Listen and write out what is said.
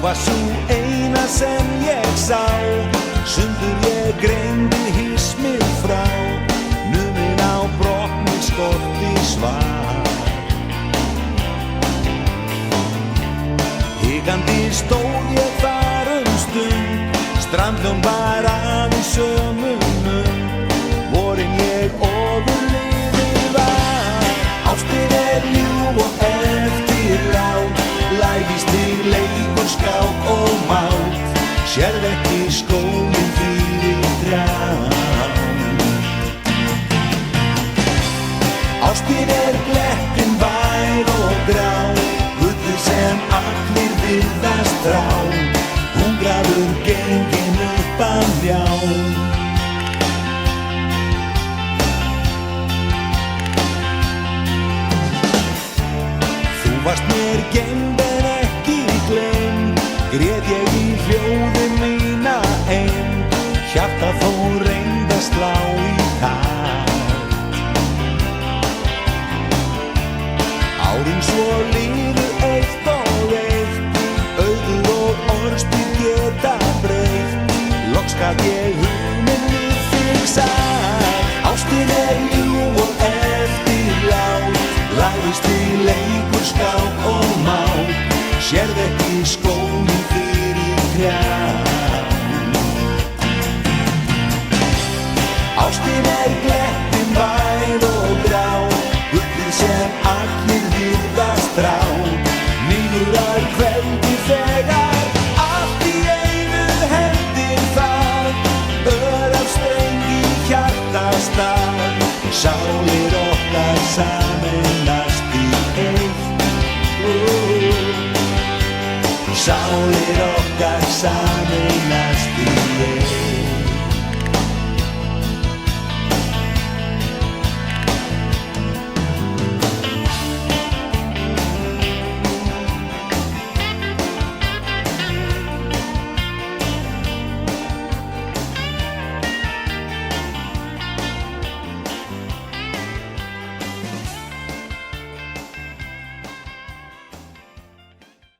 varst sú eina sem ég sá, sundur ég greindi hismið frá, numin á brotni skorti svar. Hikandi stóð ég þar stund, strandljón var aðeins sömu mund, vorin ég ofurliði var. Ástin ljúf og eftirlát, læðist þig leikur, skák og mát, sérð ekki skóginn fyrir trjám. Ástin glettin vær og grá, gullið sem allir virðast þrá, hungraður genginn upp að ljá. Þú varst mér geymd en ekki gleymd, grét ég í hljóðin mína ein, hjarta þó reyndi að slá í takt. Árin svo liðu eitt og eitt, auður og orðstír geta breytt, loks gat ég hugminn við þig sagt. Ástin ljúf og eftirlát, læðist þig leikur, skák og mát, sérð ekki skóginn fyrir trjám. Ástin glettin vær og grá, gullið sem allir virðast þrá, nýjurar kveldi þegar allt í einu hendir það, ör af streng í hjartastað, sálir okkar sameinast í eitt. Sálir okkar sameinast í eitt.